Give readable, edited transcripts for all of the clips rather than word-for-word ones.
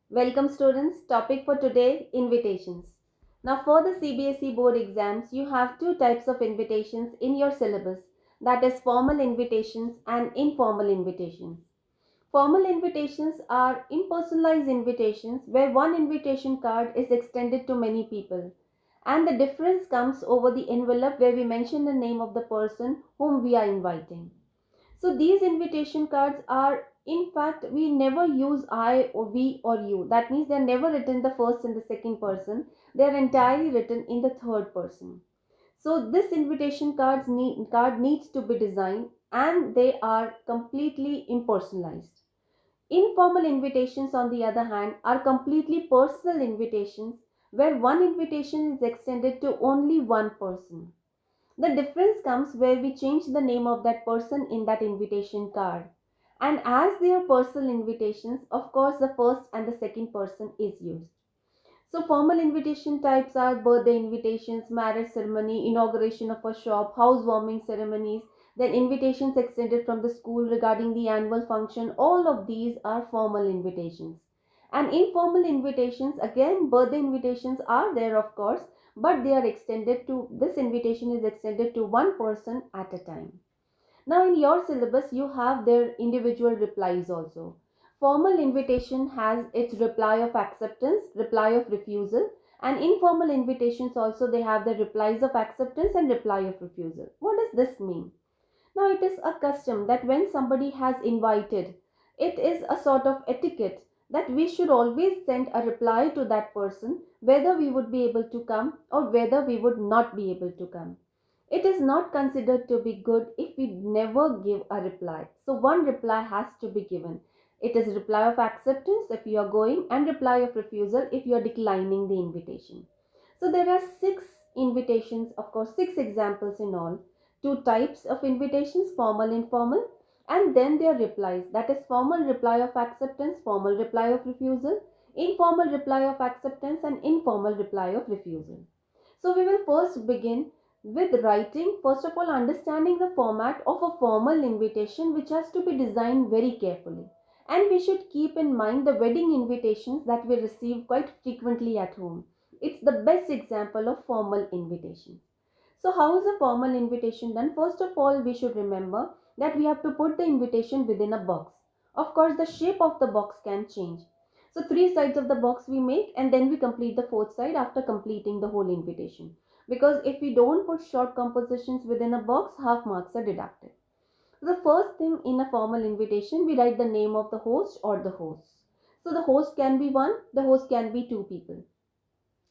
Welcome students. Topic for today, invitations. Now for the CBSE board exams, you have two types of invitations in your syllabus. That is formal invitations and informal invitations. Formal invitations are impersonalized invitations where one invitation card is extended to many people. And the difference comes over the envelope where we mention the name of the person whom we are inviting. So these invitation cards are, in fact, we never use I or we or you. That means they're never written the first and the second person. They're entirely written in the third person. So this card needs to be designed and they are completely impersonalized. Informal invitations, on the other hand, are completely personal invitations where one invitation is extended to only one person. The difference comes where we change the name of that person in that invitation card. And as they are personal invitations, of course, the first and the second person is used. So, formal invitation types are birthday invitations, marriage ceremony, inauguration of a shop, housewarming ceremonies, then invitations extended from the school regarding the annual function. All of these are formal invitations. And informal invitations, again, birthday invitations are there, of course, but they are extended to, this invitation is extended to one person at a time. Now, in your syllabus, you have their individual replies also. Formal invitation has its reply of acceptance, reply of refusal, and informal invitations also they have the replies of acceptance and reply of refusal. What does this mean? Now, it is a custom that when somebody has invited, it is a sort of etiquette that we should always send a reply to that person whether we would be able to come or whether we would not be able to come. It is not considered to be good if we never give a reply. So one reply has to be given. It is reply of acceptance if you are going and reply of refusal if you are declining the invitation. So there are six invitations, of course, six examples in all. Two types of invitations, formal, informal, and then their replies. That is formal reply of acceptance, formal reply of refusal, informal reply of acceptance, and informal reply of refusal. So we will first begin with writing, first of all understanding the format of a formal invitation which has to be designed very carefully. And we should keep in mind the wedding invitations that we receive quite frequently at home. It's the best example of formal invitation. So how is a formal invitation done? First of all, we should remember that we have to put the invitation within a box. Of course, the shape of the box can change. So three sides of the box we make and then we complete the fourth side after completing the whole invitation. Because if we don't put short compositions within a box, half marks are deducted. The first thing in a formal invitation, we write the name of the host or the hosts. So the host can be one, the host can be two people.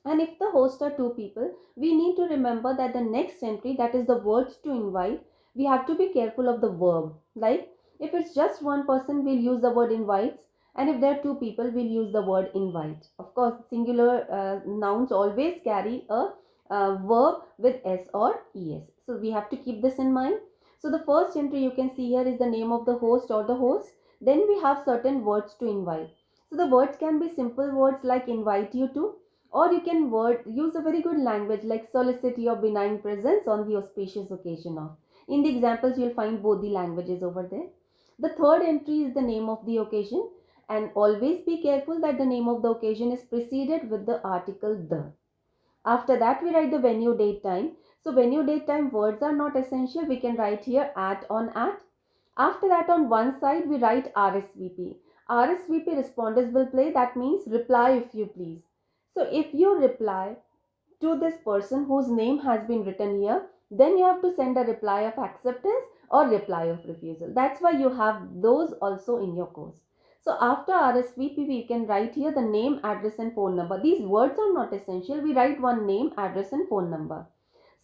And if the host are two people, we need to remember that the next entry, that is the words to invite, we have to be careful of the verb. Like if it's just one person, we'll use the word invites, and if there are two people, we'll use the word invite. Of course, singular nouns always carry a verb with s or es. So we have to keep this in mind. So the first entry you can see here is the name of the host or the host. Then we have certain words to invite. So the words can be simple words like invite you to, or you can use a very good language like solicit your benign presence on the auspicious occasion of. In the examples, you'll find both the languages over there. The third entry is the name of the occasion, and always be careful that the name of the occasion is preceded with the article the. After that, we write the venue, date, time. So venue, date, time words are not essential. We can write here at, on, at. After that, on one side, we write RSVP. RSVP, responders will play. That means reply if you please. So if you reply to this person whose name has been written here, then you have to send a reply of acceptance or reply of refusal. That's why you have those also in your course. So after RSVP, we can write here the name, address and phone number. These words are not essential. We write one name, address and phone number.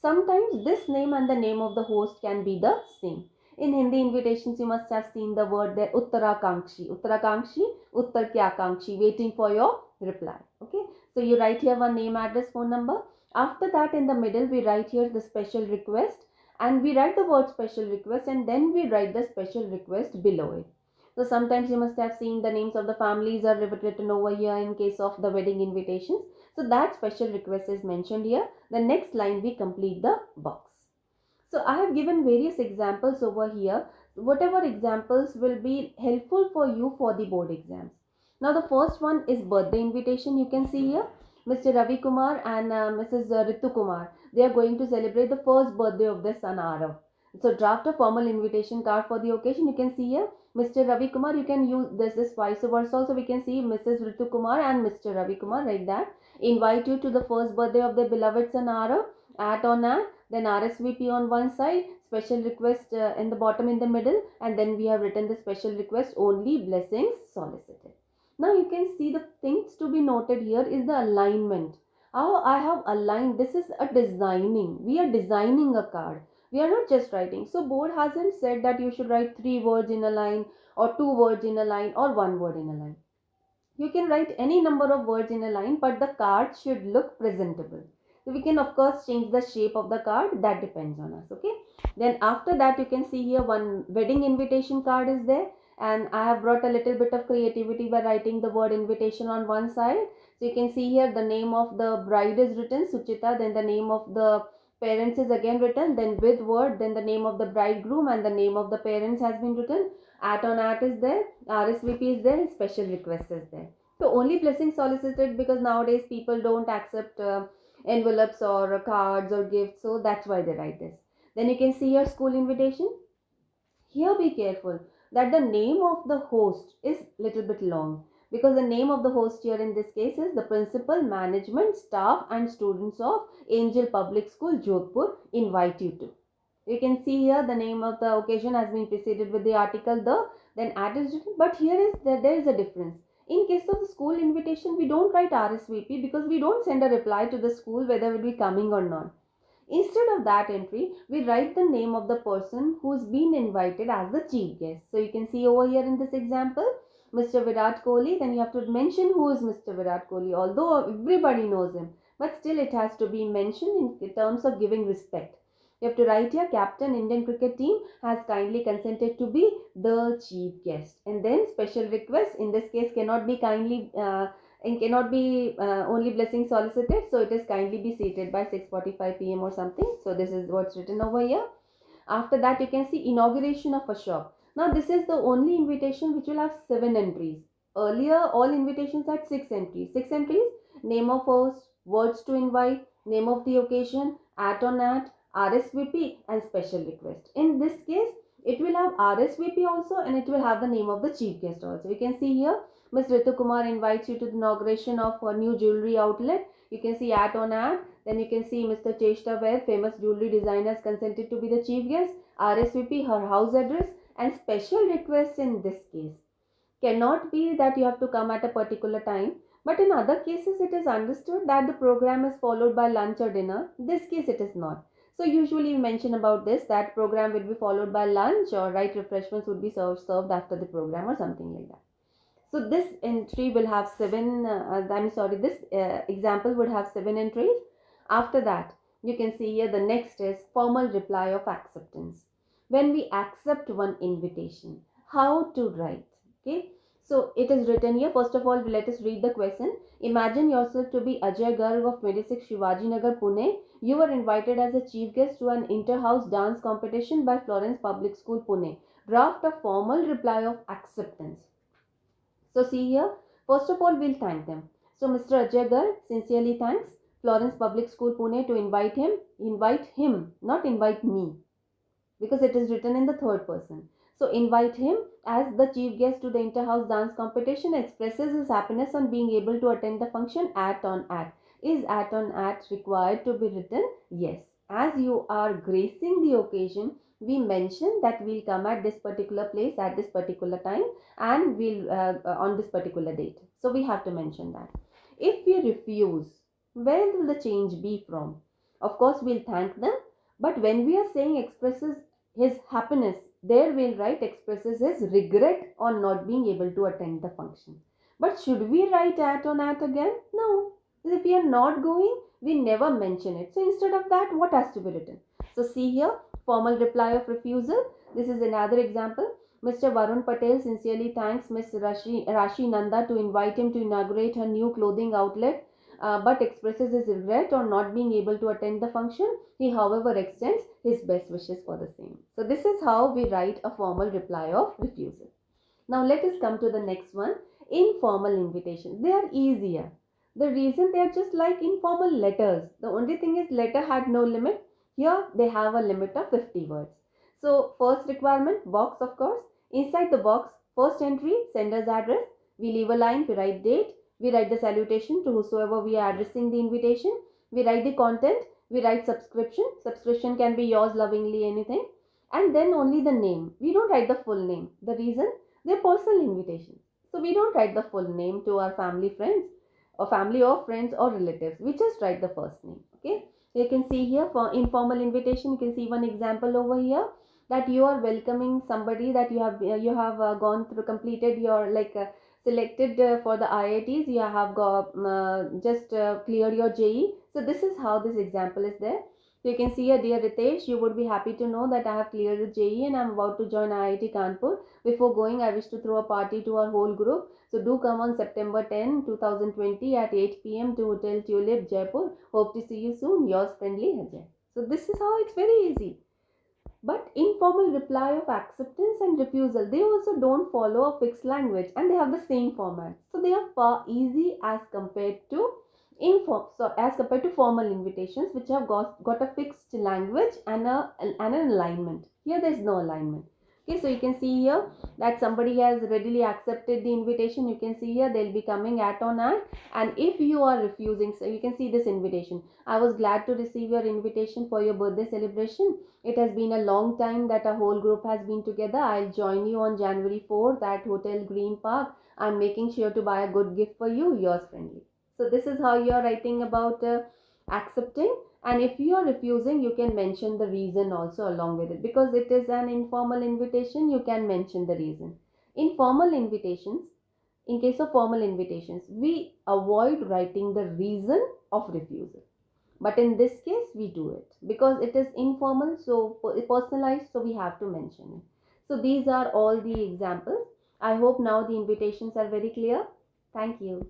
Sometimes this name and the name of the host can be the same. In Hindi invitations, you must have seen the word there, Uttarakankshi. Uttarakankshi, Uttar Kya Kankshi, waiting for your reply. Okay. So you write here one name, address, phone number. After that, in the middle, we write here the special request, and we write the word special request and then we write the special request below it. So sometimes you must have seen the names of the families are written over here in case of the wedding invitations. So that special request is mentioned here. The next line we complete the box. So I have given various examples over here. Whatever examples will be helpful for you for the board exams. Now the first one is birthday invitation. You can see here Mr. Ravi Kumar and Mrs. Ritu Kumar. They are going to celebrate the first birthday of their son Arav. So draft a formal invitation card for the occasion. You can see here Mr. Ravi Kumar. You can use this vice versa also. We can see Mrs. Ritu Kumar and Mr. Ravi Kumar like that. Invite you to the first birthday of their beloved son Arav. At on at, then RSVP on one side, special request in the bottom in the middle, and then we have written the special request, only blessings solicited. Now you can see the things to be noted here is the alignment. How I have aligned, this is a designing. We are designing a card. We are not just writing. So board hasn't said that you should write 3 words in a line or 2 words in a line or 1 word in a line. You can write any number of words in a line, but the card should look presentable. So we can of course change the shape of the card, that depends on us. Okay. Then after that you can see here one wedding invitation card is there, and I have brought a little bit of creativity by writing the word invitation on one side. So you can see here the name of the bride is written Suchita, then the name of the parents is again written, then with word, then the name of the bridegroom and the name of the parents has been written. At on at is there, RSVP is there, special request is there. So only blessing solicited, because nowadays people don't accept envelopes or cards or gifts, so that's why they write this. Then you can see your school invitation. Here be careful that the name of the host is little bit long, because the name of the host here in this case is the principal, management, staff and students of Angel Public School, Jodhpur invite you to. You can see here the name of the occasion has been preceded with the article the, then at is written, but here is there is a difference. In case of the school invitation, we don't write RSVP because we don't send a reply to the school whether we'll be coming or not. Instead of that entry, we write the name of the person who's been invited as the chief guest. So you can see over here in this example, Mr. Virat Kohli, then you have to mention who is Mr. Virat Kohli, although everybody knows him, but still it has to be mentioned in terms of giving respect. You have to write here, Captain Indian cricket team has kindly consented to be the chief guest. And then special request, in this case cannot be kindly and cannot be only blessing solicited, so it is kindly be seated by 6:45 p.m. or something. So this is what's written over here. After that you can see inauguration of a shop. Now this is the only invitation which will have 7 entries. Earlier all invitations had 6 entries. 6 entries: name of host, words to invite, name of the occasion, at on at, RSVP and special request. In this case it will have RSVP also, and it will have the name of the chief guest also. You can see here Ms. Ritu Kumar invites you to the inauguration of a new jewelry outlet. You can see at on ad. Then you can see Mr. Cheshta Vaid, famous jewelry designer, has consented to be the chief guest. RSVP, her house address, and special request in this case cannot be that you have to come at a particular time. But in other cases, it is understood that the program is followed by lunch or dinner. In this case, it is not. So usually we mention about this, that program will be followed by lunch, or right refreshments would be served after the program or something like that. So this entry will have 7, this example would have 7 entries. After that, you can see here the next is formal reply of acceptance. When we accept one invitation, how to write? Okay. So it is written here. First of all, let us read the question. Imagine yourself to be Ajay Garg of 26 Shivaji Nagar, Pune. You were invited as a chief guest to an inter-house dance competition by Florence Public School, Pune. Draft a formal reply of acceptance. So see here, first of all we'll thank them. So Mr. Ajay Garg sincerely thanks Florence Public School, Pune to invite him, not invite me, because it is written in the third person. So invite him as the chief guest to the inter-house dance competition, expresses his happiness on being able to attend the function. At on at. Is at on at required to be written? Yes. As you are gracing the occasion, we mention that we'll come at this particular place at this particular time, and we'll on this particular date. So we have to mention that. If we refuse, where will the change be from? Of course we'll thank them, but when we are saying expresses his happiness, there we'll write expresses his regret on not being able to attend the function. But should we write at on at again? No. If we are not going, we never mention it. So instead of that, what has to be written? So see here, formal reply of refusal. This is another example. Mr. Varun Patel sincerely thanks Ms. Rashi Nanda to invite him to inaugurate her new clothing outlet, but expresses his regret on not being able to attend the function. He, however, extends his best wishes for the same. So this is how we write a formal reply of refusal. Now let us come to the next one. informal invitations. They are easier. The reason they are just like informal letters. The only thing is letter had no limit. Here they have a limit of 50 words. So first requirement, box of course. Inside the box, first entry, sender's address. We leave a line, we write date, we write the salutation to whosoever we are addressing the invitation. We write the content, we write subscription. Subscription can be yours lovingly, anything. And then only the name. We don't write the full name. The reason? They're personal invitations. So we don't write the full name to our family, friends, or family or friends or relatives. We just write the first name. Okay. You can see here for informal invitation. You can see one example over here, that you are welcoming somebody, that you have gone through, completed your selected for the IITs. You have got just cleared your JE. So this is how this example is there. So you can see here, dear Ritesh, you would be happy to know that I have cleared the JE and I am about to join IIT Kanpur. Before going, I wish to throw a party to our whole group. So do come on September 10, 2020 at 8 p.m. to Hotel Tulip, Jaipur. Hope to see you soon. Yours friendly, Ajay. So this is how it's very easy. But informal reply of acceptance and refusal, they also don't follow a fixed language and they have the same format. So they are far easy as compared to formal invitations, which have got a fixed language and an alignment. Here there is no alignment. Okay, so you can see here that somebody has readily accepted the invitation. You can see here they'll be coming at on at, and if you are refusing, so you can see this invitation. I was glad to receive your invitation for your birthday celebration. It has been a long time that a whole group has been together. I'll join you on January 4th at Hotel Green Park. I'm making sure to buy a good gift for you. Yours friendly. So this is how you are writing about accepting. And if you are refusing, you can mention the reason also along with it, because it is an informal invitation. You can mention the reason. In formal invitations, in case of formal invitations, we avoid writing the reason of refusal. But in this case, we do it because it is informal, so personalized, so we have to mention it. So these are all the examples. I hope now the invitations are very clear. Thank you.